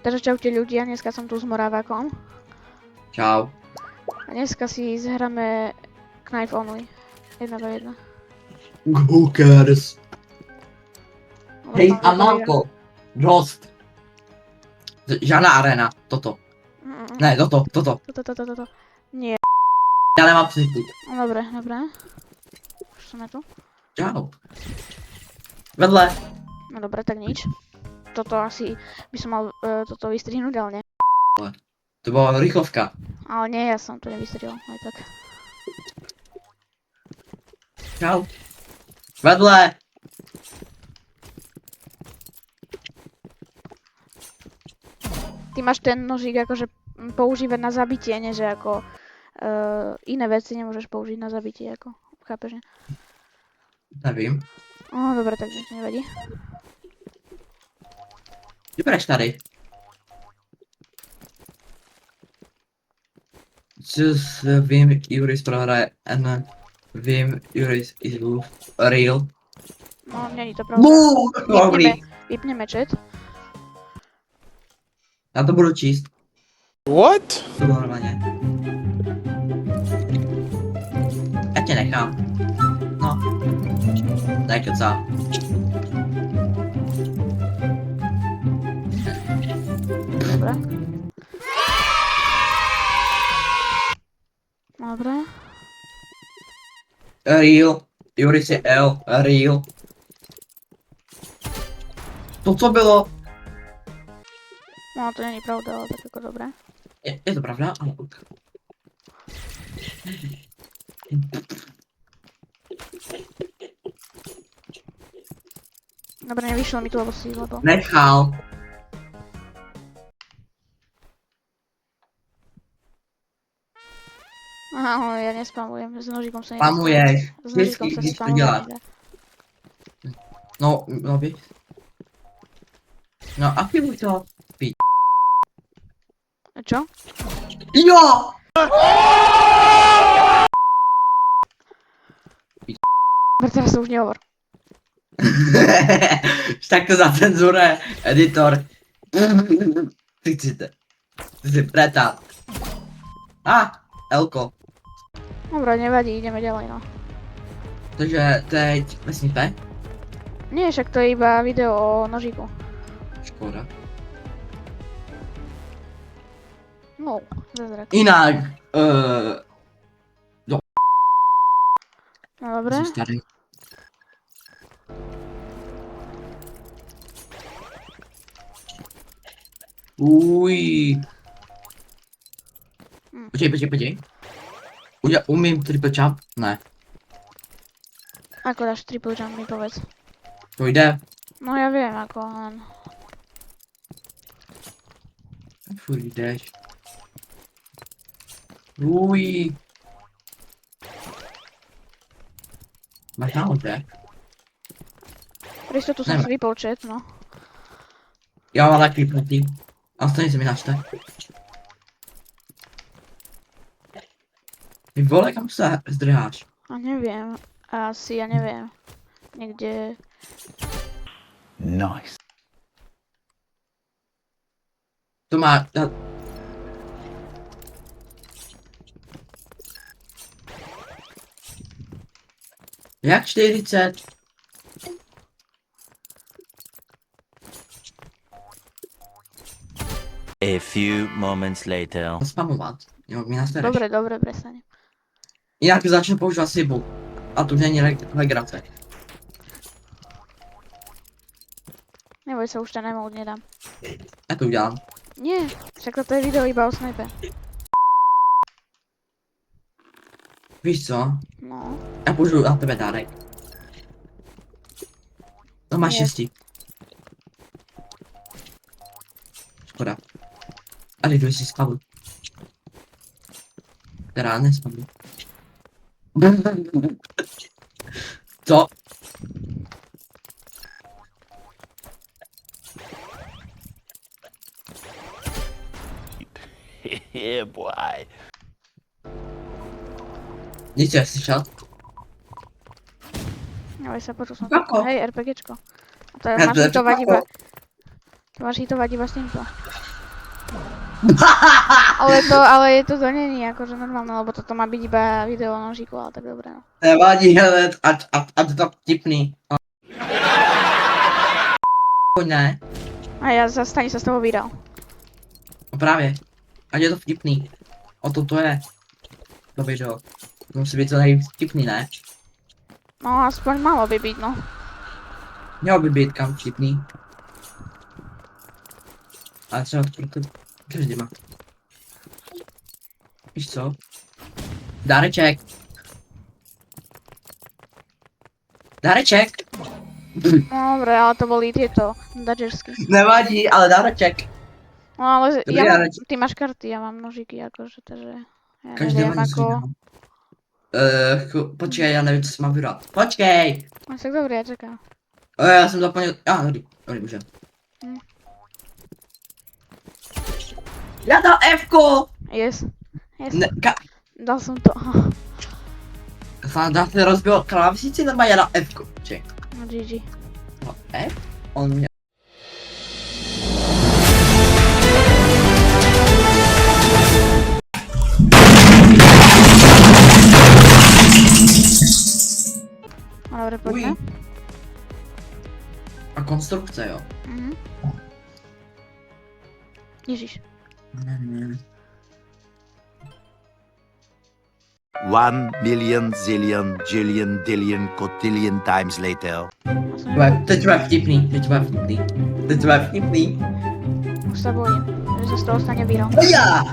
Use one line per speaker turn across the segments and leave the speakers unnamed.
Takže čaute ľudia, dneska som tu s Morávakom.
Čau.
A dneska si zahráme Knife Only. 1v1.
Who cares?
Dobre,
Hej,
pán
a
Vitoria.
Malko. Dost. Žádná arena, toto. Ne, toto.
Toto. Nie.
Já nemám psychiku.
No dobre. Už sme tu.
Čau. Vedle.
No dobre, tak nič. Toto asi by som mal toto vystrihnúť, ale nie.
To byla rychlovka.
Ale nie, ja som to nevystrihol, aj tak.
Čau. Vedle.
Ty máš ten nožík akože používať na zabitie, nie že ako iné veci nemôžeš použiť na zabitie, ako chápeš, ne?
Nevím.
No dobre, takže to nevadí.
Ty budeš tady. Just vím, Juris prohraje and vím, Juris is real.
No, není to pravda.
Dobrý.
Vypneme chat.
Já to budu číst.
What?
To bylo normálně. Já tě nechám. No. Tak kecá.
Dobre. Dobre.
Real. Juris je L. Real. To co bylo?
No to není pravda, ale tak ako dobré.
Je to pravda? Ano.
Dobre, nevyšlo mi to, lebo
Nechal.
Aha, ale ja nespamujem, s nožíkom sa
Spamuješ.
S nožíkom sa
Vždycky, když to
spamovať
děláš.
nedá.
No by. No aktivuj to.
Čo?
Jo!
Dobre, teraz to už nehovor.
Tak to zacenzuruje editor. Ty si pretál. Elko.
Dobre, nevadí, ideme ďalej, no.
Takže teď vesníte?
Nie, však to je iba video o nožíku.
Škoda.
No, zázrak.
Jinak,
No dobre.
jsem starý. Uj. Počkej. Umím triple jump? Ne.
Ako dáš triple jump, mi povedz.
To jde.
No ja viem, ako len...
Furt jdeš. Uj. Máš nahoře?
Pre istotu som
Nemá.
si vypol chat, no.
Já mám taky proti. A stejně se mi načte. Ty vole, kam se zdrháš?
A neviem, asi ja neviem. Niekde...
Nice.
To má... Jak 40?
A few moments later.
Spamovat. Jo, mi nastereš.
Dobre, prestaň.
Jinak začnu používat Sibu. A to už není legrace.
Neboj sa, už ten emote nedám.
Já to udělám.
Nie, však toto je video iba o snipe.
Víš co?
No,
Já použiju na tebe dárek. To máš
Nie.
štěstí. Škoda. A teď jdu si spavu. Teda nespavu. Co?
Yeah, boy.
Nic jsi slyšel?
neboj sa, počul som
Ako?
to. Hej, RPGčko. A to
Ja
máš
to je
hitovať
ako?
iba... To máš hitovať iba s týmto. Ale to není akože normálne, lebo toto má byť iba video o nožíku, ale tak dobre, no.
Nevadí, hele, ať to vtipný. Ne,
A ja stane sa z toho vydal.
no právě. Ať je to vtipný. O to to je. To video. Musí být to nejvíc vtipný, ne?
No aspoň malo by byť, no.
Mělo by být kam vtipný. Ale třeba proto každý má. Víš co? Dáreček. Dáreček.
No dobre, ale to boli tieto dodgersky.
Nevadí, ale dáreček.
No ale
Dobrý
ja mám,
dáreček.
ty máš karty, ja mám nožíky, akože, takže ja
Každý
neviem
má něco
ako...
jiného. Počkej, já nevím, co si mám vybrat. Počkej!
No tak dobre, ja čakám.
Já jsem zapomněl. Dobrý, můžem.
Hm.
Já dal F-ko!
Yes. Yes.
Ne,
Dal som to.
Fanda se rozbil klávesnici, nebo já dal F-ko? Ček.
No GG.
No F? On mě...
No dobre,
Uj.
poďme.
A konstrukce, jo.
Mhm. Ježiš.
1,000,000 zillion jillion dillion cotillion times later.
Teď bude vtipný, teď bude vtipný. Teď bude vtipný.
Už sa bojím, že sa z toho stane výral.
Ja!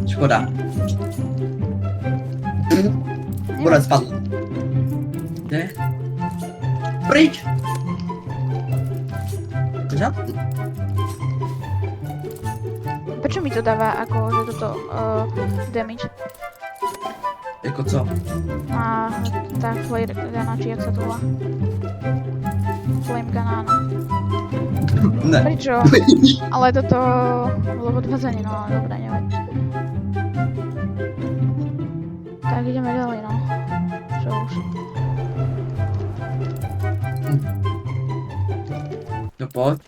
Škoda. Bude spadl. Kde? Pryč! Cože?
Prečo mi to dáva ako, že toto damage?
Jako co?
A tá flare gun, či jak sa to volá? Flame gun, áno.
Ne.
Prečo? Ale toto bolo podvádzanie, no ale dobré, nevadí. Tak ideme ďalej, no. Čo už?
No pojď.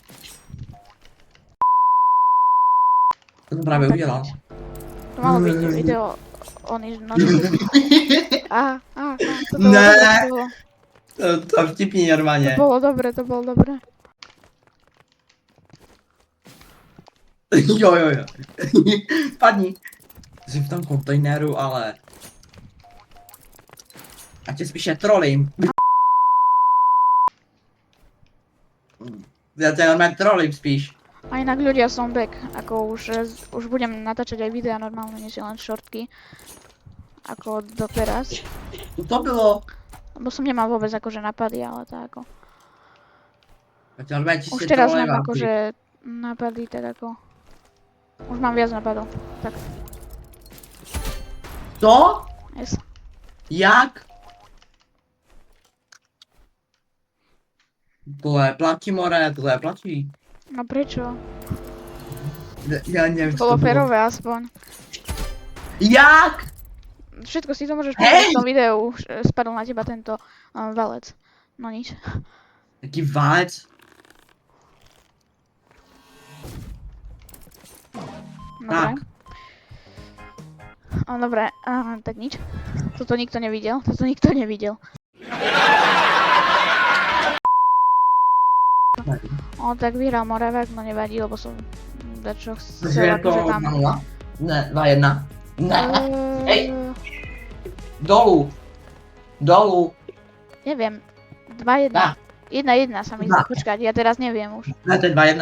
To jsem právě
Tak
udělal.
To malo byť video o nožíku. To bolo
Ne.
dobre, to bolo.
To vtipný normálně.
To bolo dobre, to bolo dobre.
Jo. Padni. Jsi v tom kontejneru, ale... A tě spíše trolím. Já tě normálně trolím spíš.
A inak ľudia som back, ako už budem natáčať aj videa normálne, než len shortky. Ako doteraz.
Co to bylo?
Lebo som nemal vôbec akože napady, ale tak ako.
Já tě normálně
Už
čistě
teraz
trolím.
mám akože napady, tak ako. Už mám viac napadov. Tak,
Co?
yes.
Jak? Tohle platí, more, tohle platí.
No prečo?
Já nevím, co
Bolo
to bylo.
férové aspoň.
Jak?
Všetko si to môžeš
Hej!
povedať v tom videu, už spadol na teba tento valec. No nič.
Jaký válec?
Dobre. Dobre, tak nič. Toto nikto nevidel, O, tak vyhral Moravák, no nevadí, lebo som dačo
Takže
chcel
je to
akože tam...
2-0? Ne, 2-1. Ne, hej.
Eh,
Dolu. Dolu.
Neviem, 2-1.
Dá.
1-1 sa mi
Dá.
zdá, počkať, ja teraz neviem už.
Ne, to je 2-1.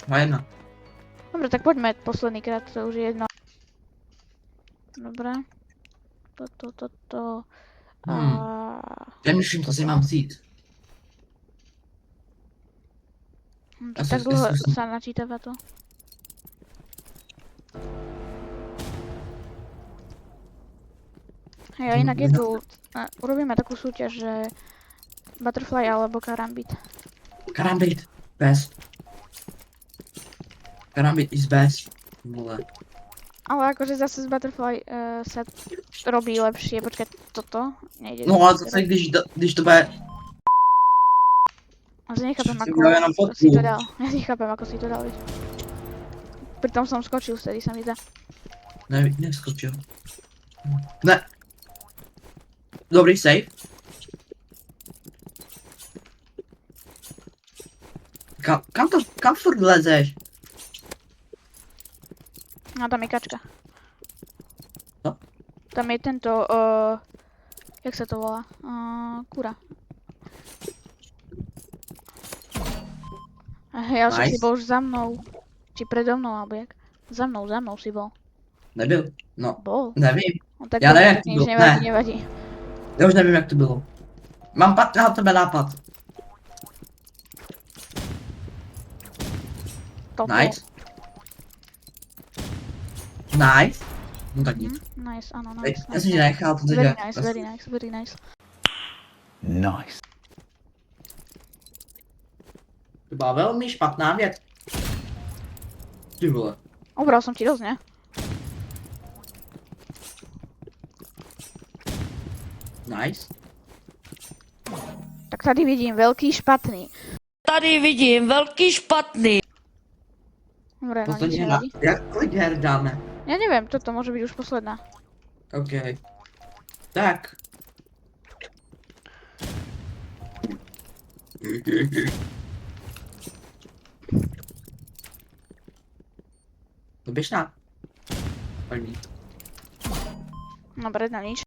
2-1.
Dobre, tak poďme posledný krát, to už je jedno. Dobre. Toto.
Přemýšlím, co si mám vzít.
To tak dlho sa načítava to. Hej, a inak je tu, urobíme takú súťaž, že Butterfly alebo Karambit.
Karambit. Best. Karambit is best. Vole.
Ale akože zase z Butterfly sa robí lepšie, počkaj, toto nejde.
No ale zase, když to bude...
Ale nechápem,
si
ako
dal jenom fotku.
si to dal. Ja nechápem, ako si to dal, vieš. Pritom som skočil, vtedy sa mi zdá.
Ne, neskočil. Ne. Dobrý save. Kam furt lezeš?
No tam je kačka.
Co?
Tam je tento, jak sa to volá? Kura. Ja som si
Nice.
bol už za mnou. Či predo mnou, alebo jak? Za mnou si bol.
Nebyl. No,
Bol.
nevím.
No tak
Ja
dobre,
neviem,
tak
jak to
nič
bylo.
nevadí,
Ne.
nevadí.
Já už nevím, jak to bylo. Mám na tebe nápad.
Toto.
Nice. Nice. No tak nic.
Nice, áno,
Ej,
nice.
já jsem ti nechal, protože...
Very nice, very nice, very nice.
Nice.
To byla velmi špatná věc. Ty vole.
Ubral som ti dosť, ne?
Nice.
Tak tady vidím veľký špatný.
Tady vidím velký špatný.
Dobre, no
Toto
nič
nie
nevadí.
kolik her dáme?
Ja neviem, toto môže byť už posledná.
OK. Tak. To běž na. První.
Dobre, no nič.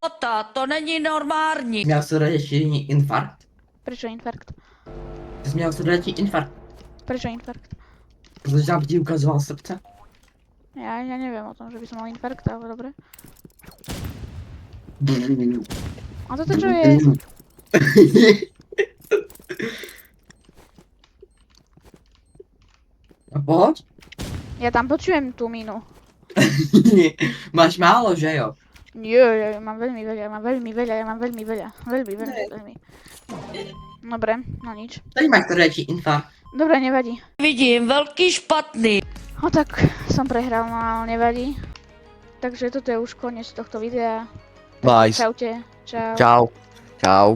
To není normální.
Měl srdeční infarkt?
Prečo infarkt?
Ty jsi měl srdeční infarkt,
Prečo infarkt?
protože tam ti ukazoval srdce.
Ja neviem o tom, že by som mal infarkt, ale dobre. A toto čo je?
A poď?
Ja tam počujem tú mínu.
Máš málo, že jo?
Nie, ja mám veľmi veľa, ja mám veľmi veľa. Veľmi. Dobre, no nič.
Teď máš srdeční infarkt.
Dobre, nevadí.
Vidím velký špatný.
No tak som prehral, no ale nevadí. Takže toto je už koniec tohto videa.
Nice.
Čaute. Čau.
Čau. Čau.